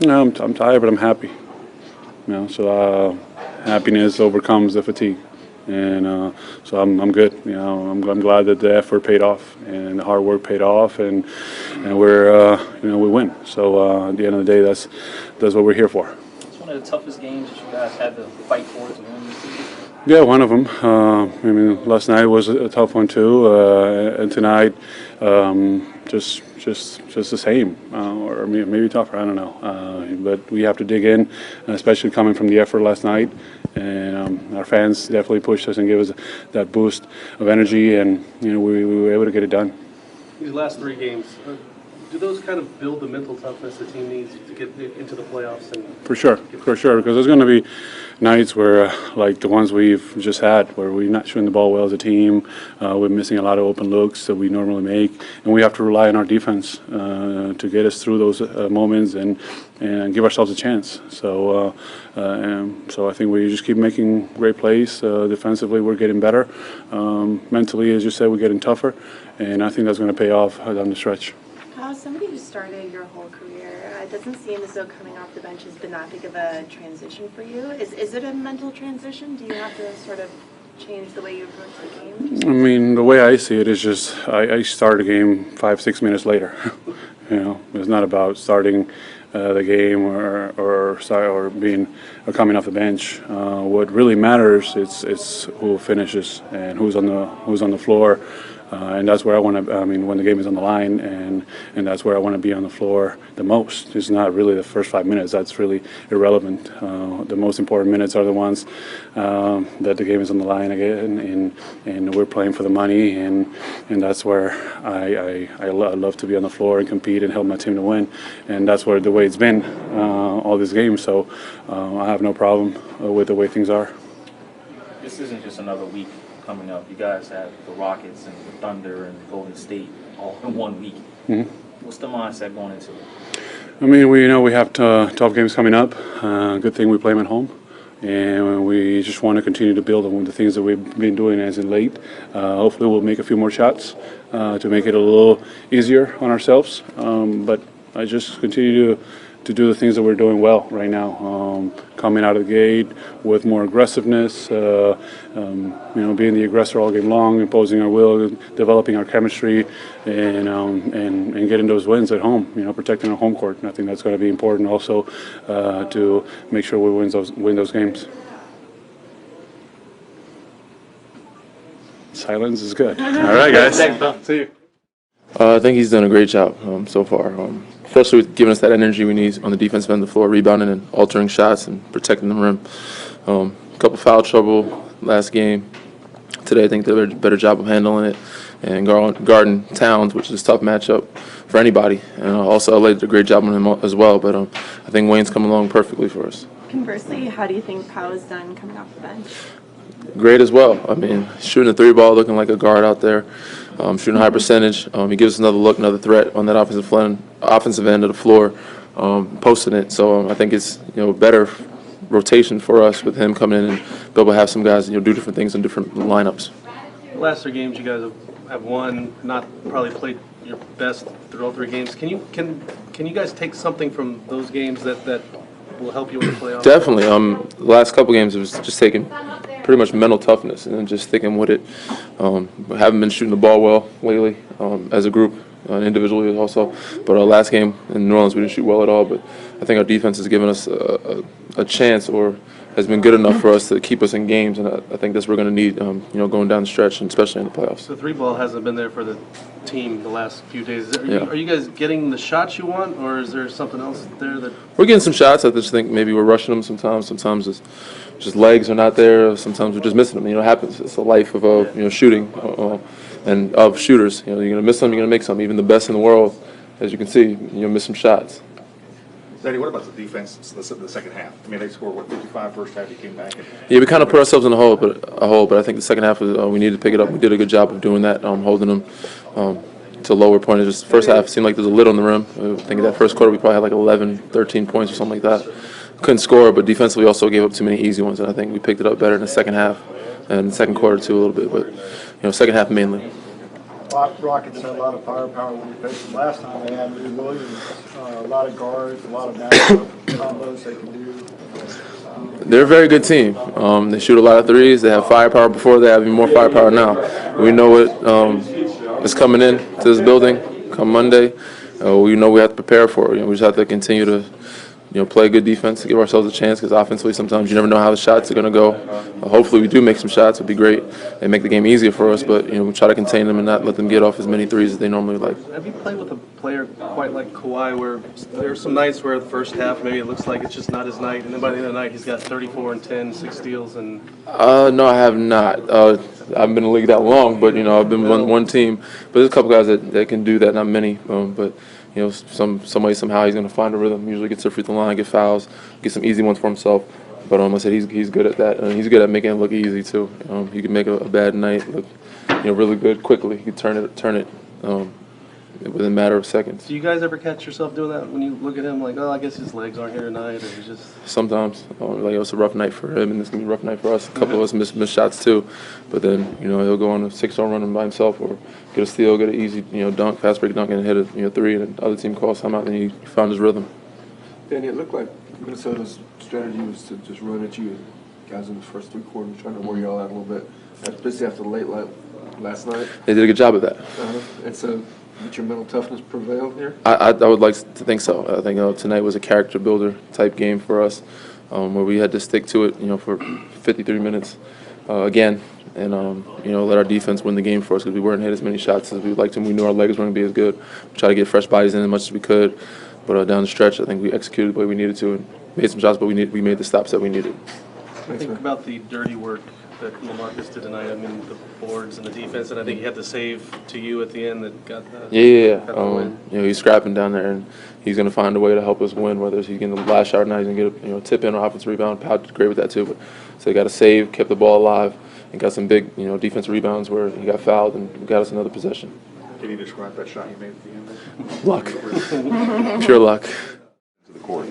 No, I'm tired, but I'm happy. So happiness overcomes the fatigue, and so I'm good. I'm glad that the effort paid off and the hard work paid off, and we're we win. So at the end of the day, that's what we're here for. It's one of the toughest games that you guys had to fight for to win this season. Yeah, one of them. Last night was a tough one too, and tonight, just the same, or maybe tougher. I don't know. But we have to dig in, especially coming from the effort last night, and our fans definitely pushed us and gave us that boost of energy, and we were able to get it done. These last three games, do those kind of build the mental toughness the team needs to get into the playoffs? For sure, because there's going to be nights where, like the ones we've just had, where we're not shooting the ball well as a team, we're missing a lot of open looks that we normally make, and we have to rely on our defense to get us through those moments and give ourselves a chance. So I think we just keep making great plays. Defensively, we're getting better. Mentally, as you said, we're getting tougher, and I think that's going to pay off down the stretch. Somebody who started your whole career, it doesn't seem as though coming off the bench has been that big of a transition for you. Is it a mental transition? Do you have to sort of change the way you approach the game? The way I see it is just I start a game 5-6 minutes later. It's not about starting the game or coming off the bench. What really matters it's who finishes and who's on the floor. And that's where I want to. When the game is on the line, and that's where I want to be on the floor the most. It's not really the first 5 minutes. That's really irrelevant. The most important minutes are the ones that the game is on the line again, and we're playing for the money, and that's where I love to be on the floor and compete and help my team to win, and that's the way it's been all this game. So I have no problem with the way things are. This isn't just another week coming up. You guys have the Rockets and the Thunder and Golden State all in 1 week. Mm-hmm. What's the mindset going into it? We have tough games coming up. Good thing we play them at home, and we just want to continue to build on the things that we've been doing as in late. Hopefully, we'll make a few more shots to make it a little easier on ourselves. But I just continue to do the things that we're doing well right now. Coming out of the gate with more aggressiveness, being the aggressor all game long, imposing our will, developing our chemistry, and getting those wins at home. Protecting our home court. And I think that's going to be important also to make sure we win those games. Silence is good. All right, guys. See you. I think he's done a great job so far, especially with giving us that energy we need on the defensive end of the floor, rebounding and altering shots and protecting the rim. A couple foul trouble last game. Today I think they did a better job of handling it and guarding Towns, which is a tough matchup for anybody. And also LA did a great job on him as well, but I think Wayne's come along perfectly for us. Conversely, how do you think Pau has done coming off the bench? Great as well. Shooting a three ball, looking like a guard out there, shooting a high percentage. He gives us another look, another threat on that offensive end of the floor, posting it. So I think it's better rotation for us with him coming in and be able to have some guys do different things in different lineups. The last three games you guys have won, not probably played your best through all three games. Can you guys take something from those games that will help you in the playoffs? Definitely. The last couple games it was just taking pretty much mental toughness and then just sticking with it. We haven't been shooting the ball well lately as a group, individually also. But our last game in New Orleans we didn't shoot well at all. But I think our defense has given us a chance, or has been good enough for us to keep us in games, and I think that's what we're going to need, going down the stretch, and especially in the playoffs. The three ball hasn't been there for the team the last few days. Are you guys getting the shots you want, or is there something else there that? We're getting some shots. I just think maybe we're rushing them sometimes. Sometimes it's just legs are not there. Sometimes we're just missing them. It happens. It's a life of shooting and of shooters. You're going to miss some. You're going to make some. Even the best in the world, as you can see, you'll miss some shots. Daddy, what about the defense the second half? They scored, 55 first half, you came back. Yeah, we kind of put ourselves in a hole, but I think the second half, we needed to pick it up. We did a good job of doing that, holding them to lower point. Just first half seemed like there was a lid on the rim. I think in that first quarter we probably had like 11, 13 points or something like that. Couldn't score, but defensively also gave up too many easy ones, and I think we picked it up better in the second half and the second quarter too a little bit, but second half mainly. Rockets had a lot of firepower when we faced them last time. They had Lou Williams, a lot of guards, a lot of matchup combos they can do. They're a very good team. They shoot a lot of threes. They have firepower before. They have even more firepower now. We know what is coming in to this building come Monday. We know we have to prepare for it. We just have to continue to play good defense to give ourselves a chance, because offensively sometimes you never know how the shots are going to go. Hopefully we do make some shots. It would be great and make the game easier for us, but we try to contain them and not let them get off as many threes as they normally like. Have you played with a player quite like Kawhi, where there's some nights where the first half maybe it looks like it's just not his night, and then by the end of the night he's got 34 and 10, 6 steals, and... No, I have not. I haven't been in the league that long, but I've been one team. But there's a couple guys that can do that, not many. But some way, somehow he's going to find a rhythm. Usually gets to the free throw line, get fouls, get some easy ones for himself. But I said he's good at that, and he's good at making it look easy too. He can make a bad night look really good quickly. He can turn it within a matter of seconds. Do you guys ever catch yourself doing that when you look at him, like, oh, I guess his legs aren't here tonight, or he's just... Sometimes, it's a rough night for him, and it's gonna be a rough night for us. A couple of us miss shots too, but then he'll go on a 6-0 run by himself, or get a steal, get an easy dunk, fast break dunk, and hit a three, and the other team calls time out, and he found his rhythm. Danny, it looked like Minnesota's strategy was to just run at you guys in the first 3 quarters, trying to wear you all out a little bit, especially after the late last night. They did a good job of that. And so, did your mental toughness prevail here? I would like to think so. I think tonight was a character builder type game for us, where we had to stick to it, for 53 minutes again, and let our defense win the game for us, because we weren't hit as many shots as we would like to. We knew our legs weren't going to be as good. We tried to get fresh bodies in as much as we could, but down the stretch, I think we executed the way we needed to and made some shots, but we made the stops that we needed. Think about the dirty work that LaMarcus did tonight. I mean, the boards and the defense, and I think he had the save to you at the end that got the win. He's scrapping down there, and he's going to find a way to help us win. Whether it's he's getting the last shot or not, he's going to get a tip in or offensive rebound. Powell did great with that too. But so he got a save, kept the ball alive, and got some big defensive rebounds where he got fouled and got us another possession. Can you describe that shot you made at the end? Luck, pure luck. To the court.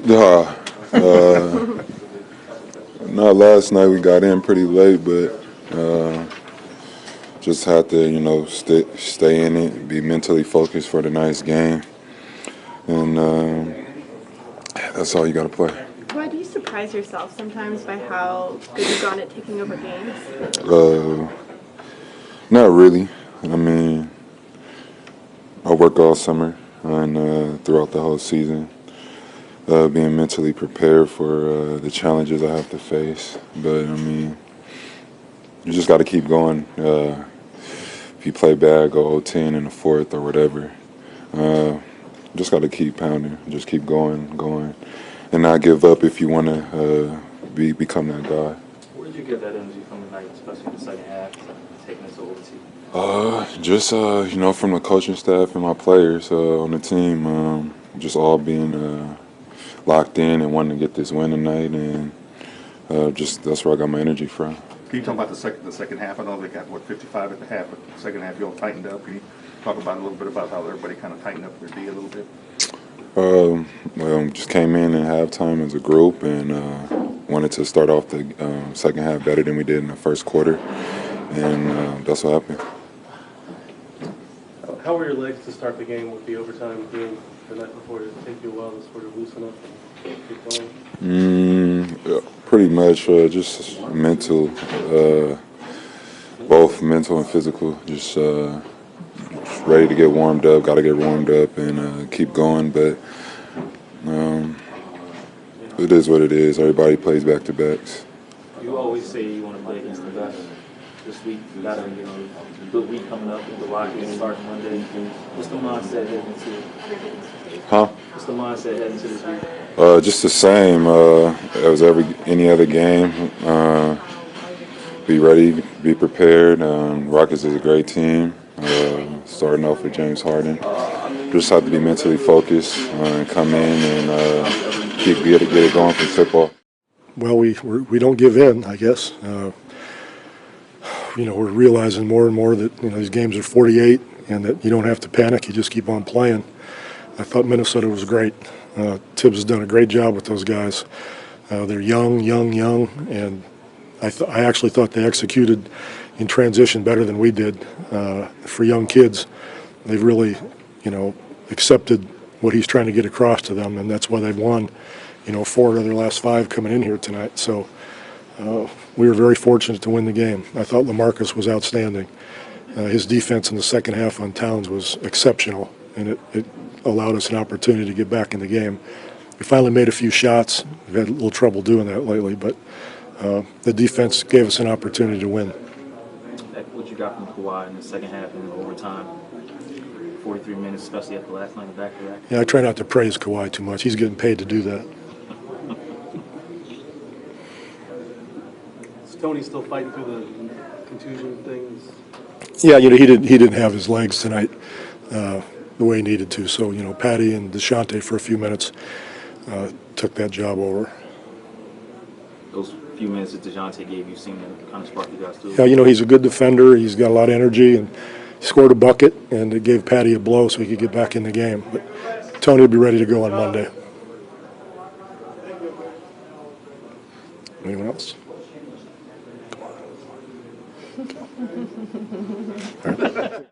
No, last night we got in pretty late, but just had to, stay in it, be mentally focused for the night's game, and that's all you got to play. Why do you surprise yourself sometimes by how good you've gone at taking over games? Not really. I mean, I work all summer and throughout the whole season. Being mentally prepared for the challenges I have to face. But, I mean, you just got to keep going. If you play bad, go 0-10 in the fourth or whatever. Just got to keep pounding, just keep going, and not give up if you want to become that guy. Where did you get that energy from tonight, especially in the second half, taking us to OT? Just, from the coaching staff and my players on the team, just all being locked in and wanting to get this win tonight, and just that's where I got my energy from. Can you talk about the second half? I know they got 55 at the half, but the second half you all tightened up. Can you talk about a little bit about how everybody kind of tightened up their D a little bit? Just came in halftime as a group and wanted to start off the second half better than we did in the first quarter, and that's what happened. How were your legs to start the game with the overtime game the night before? Did it take you a while to sort of loosen up and keep going? Pretty much just mental, both mental and physical. Just ready to get warmed up, got to get warmed up and keep going. But it is what it is. Everybody plays back-to-backs. You always say you want to play against the best. This week, you got a good week coming up with the Rockets starting Monday. What's the mindset heading into it? What's the mindset heading into this week? Just the same as any other game. Be ready, be prepared. Rockets is a great team. Starting off with James Harden. Just have to be mentally focused and come in and get it going from tip-off. Well, we don't give in, I guess. We're realizing more and more that these games are 48 and that you don't have to panic. You just keep on playing. I thought Minnesota was great. Tibbs has done a great job with those guys. They're young, and I actually thought they executed, in transition better than we did. For young kids, they've really, accepted what he's trying to get across to them, and that's why they've won, 4 of their last 5 coming in here tonight. So we were very fortunate to win the game. I thought LaMarcus was outstanding. His defense in the second half on Towns was exceptional, and it allowed us an opportunity to get back in the game. We finally made a few shots. We've had a little trouble doing that lately, but the defense gave us an opportunity to win. What you got from Kawhi in the second half and overtime? 43 minutes, especially after last night, back-to-back. Yeah, I try not to praise Kawhi too much. He's getting paid to do that. Is Tony still fighting through the contusion things? Yeah, he didn't have his legs tonight the way he needed to. So, Patty and DeShante for a few minutes took that job over. Those few minutes that DeJounte gave you seemed to kind of spark you guys too. Yeah, he's a good defender. He's got a lot of energy, and he scored a bucket, and it gave Patty a blow so he could get back in the game. But Tony will be ready to go on Monday. Anyone else? Come on. All right.